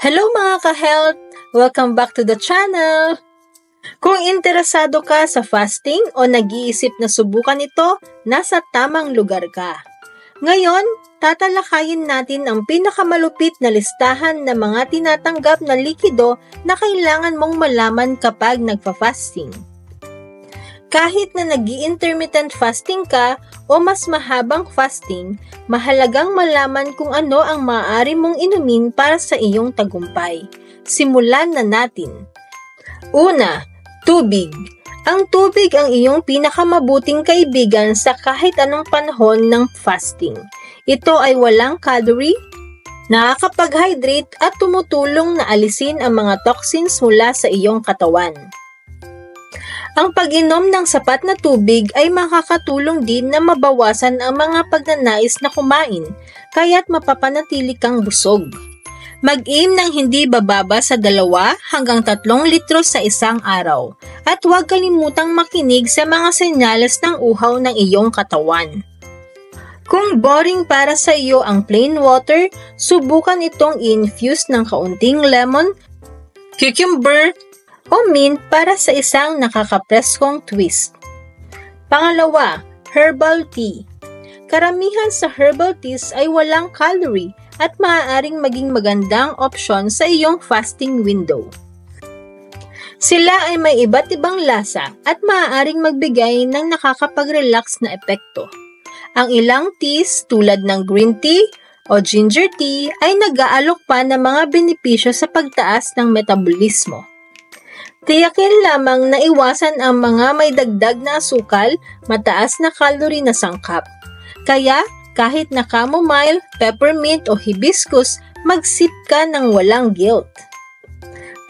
Hello mga ka-health! Welcome back to the channel! Kung interesado ka sa fasting o nag-iisip na subukan ito, nasa tamang lugar ka. Ngayon, tatalakayin natin ang pinakamalupit na listahan ng mga tinatanggap na likido na kailangan mong malaman kapag nagfa-fasting. Kahit na nag-i-intermittent fasting ka o mas mahabang fasting, mahalagang malaman kung ano ang maaari mong inumin para sa iyong tagumpay. Simulan na natin. Una, tubig. Ang tubig ang iyong pinakamabuting kaibigan sa kahit anong panahon ng fasting. Ito ay walang calorie, nakakapag-hydrate at tumutulong na alisin ang mga toxins mula sa iyong katawan. Ang pag-inom ng sapat na tubig ay makakatulong din na mabawasan ang mga pagnanais na kumain, kaya't mapapanatili kang busog. Mag-inom ng hindi bababa sa 2 hanggang 3 litro sa isang araw, at huwag kalimutang makinig sa mga senyales ng uhaw ng iyong katawan. Kung boring para sa iyo ang plain water, subukan itong i-infuse ng kaunting lemon, cucumber, o mint para sa isang nakakapreskong twist. Pangalawa, herbal tea. Karamihan sa herbal teas ay walang calorie at maaaring maging magandang opsyon sa iyong fasting window. Sila ay may iba't ibang lasa at maaaring magbigay ng nakakapag-relax na epekto. Ang ilang teas tulad ng green tea o ginger tea ay nag-aalok pa ng mga benepisyo sa pagtaas ng metabolismo. Tiyakin lamang na iwasan ang mga may dagdag na asukal, mataas na calorie na sangkap. Kaya, kahit na chamomile, peppermint o hibiscus, magsip ka ng walang guilt.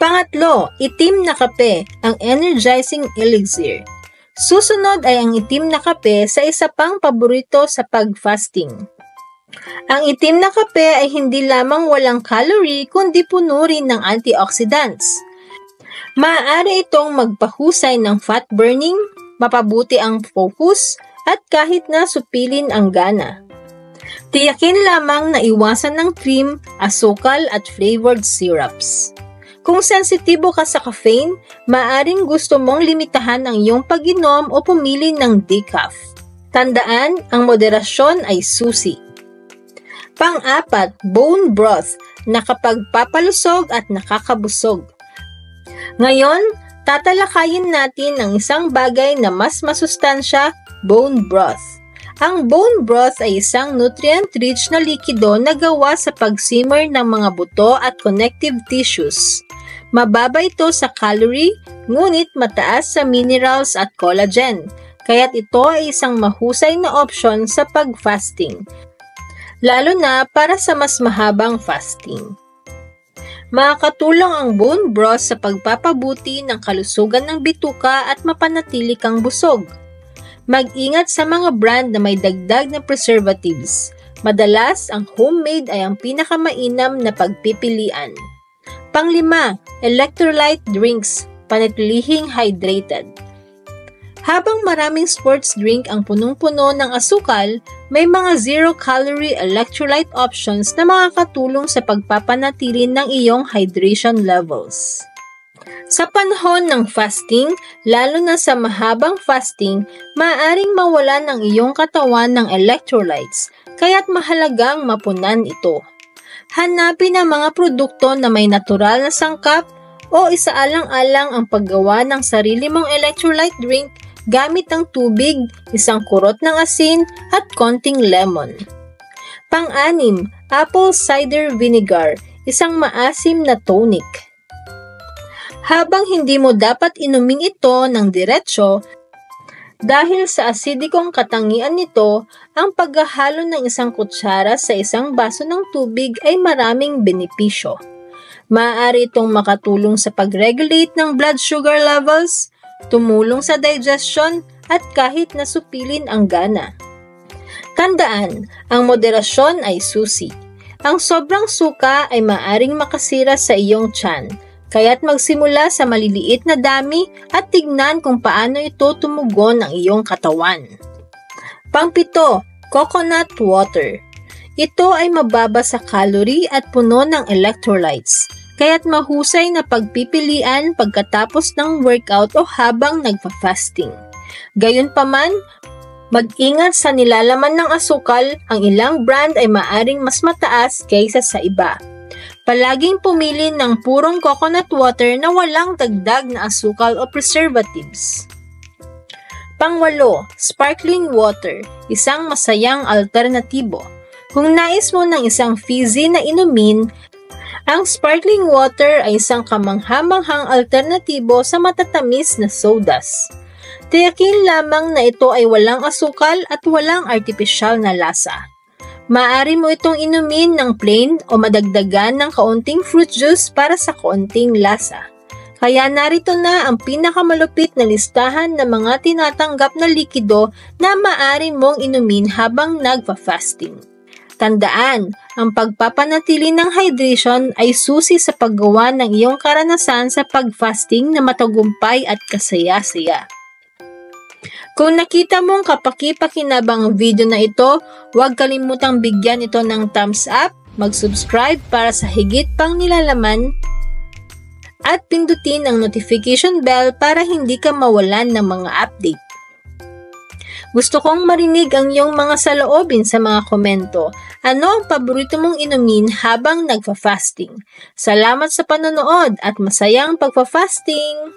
Pangatlo, itim na kape, ang energizing elixir. Susunod ay ang itim na kape sa isa pang paborito sa pag-fasting. Ang itim na kape ay hindi lamang walang calorie kundi puno rin ng antioxidants. Maaari itong magpahusay ng fat burning, mapabuti ang focus, at kahit na supilin ang gana. Tiyakin lamang na iwasan ng cream, asukal at flavored syrups. Kung sensitibo ka sa caffeine, maaaring gusto mong limitahan ang iyong pag-inom o pumili ng decaf. Tandaan, ang moderasyon ay susi. Pang-apat, bone broth, nakapagpapalusog at nakakabusog. Ngayon, tatalakayin natin ang isang bagay na mas masustansya, bone broth. Ang bone broth ay isang nutrient-rich na likido na gawa sa pag-simmer ng mga buto at connective tissues. Mababa ito sa calorie, ngunit mataas sa minerals at collagen, kaya't ito ay isang mahusay na opsyon sa pag-fasting, lalo na para sa mas mahabang fasting. Makakatulong ang bone broth sa pagpapabuti ng kalusugan ng bituka at mapanatili kang busog. Mag-ingat sa mga brand na may dagdag na preservatives. Madalas, ang homemade ay ang pinakamainam na pagpipilian. Panglima, electrolyte drinks, panatilihing hydrated. Habang maraming sports drink ang punong-puno ng asukal, may mga zero-calorie electrolyte options na makakatulong sa pagpapanatili ng iyong hydration levels. Sa panahon ng fasting, lalo na sa mahabang fasting, maaaring mawalan ng iyong katawan ng electrolytes, kaya't mahalagang mapunan ito. Hanapin ang mga produkto na may natural na sangkap o isaalang-alang ang paggawa ng sarili mong electrolyte drink gamit ang tubig, isang kurot ng asin, at konting lemon. Pang-anim, apple cider vinegar, isang maasim na tonic. Habang hindi mo dapat inumin ito ng diretsyo, dahil sa asidikong katangian nito, ang paghahalo ng isang kutsara sa isang baso ng tubig ay maraming benepisyo. Maaari itong makatulong sa pag-regulate ng blood sugar levels, tumulong sa digestion, at kahit nasupilin ang gana. Tandaan, ang moderasyon ay susi. Ang sobrang suka ay maaring makasira sa iyong tiyan, kaya't magsimula sa maliliit na dami at tignan kung paano ito tumugon ang iyong katawan. Pang-7, coconut water. Ito ay mababa sa calorie at puno ng electrolytes. kaya't mahusay na pagpipilian pagkatapos ng workout o habang nagpa-fasting. Gayunpaman, mag-ingat sa nilalaman ng asukal, ang ilang brand ay maaring mas mataas kaysa sa iba. Palaging pumili ng purong coconut water na walang dagdag na asukal o preservatives. Pangwalo, sparkling water, isang masayang alternatibo. Kung nais mo ng isang fizzy na inumin, ang sparkling water ay isang kamangha-manghang alternatibo sa matatamis na sodas. Tiyakin lamang na ito ay walang asukal at walang artipisyal na lasa. Maaari mo itong inumin ng plain o madagdagan ng kaunting fruit juice para sa kaunting lasa. Kaya narito na ang pinakamalupit na listahan ng mga tinatanggap na likido na maaari mong inumin habang nagpa-fasting. Tandaan, ang pagpapanatili ng hydration ay susi sa paggawa ng iyong karanasan sa pag-fasting na matagumpay at kasaya-saya. Kung nakita mong kapaki-pakinabang ang video na ito, huwag kalimutang bigyan ito ng thumbs up, mag-subscribe para sa higit pang nilalaman, at pindutin ang notification bell para hindi ka mawalan ng mga update. Gusto kong marinig ang iyong mga saloobin sa mga komento. Ano ang paborito mong inumin habang nagpa-fasting? Salamat sa panonood at masayang pagpa-fasting!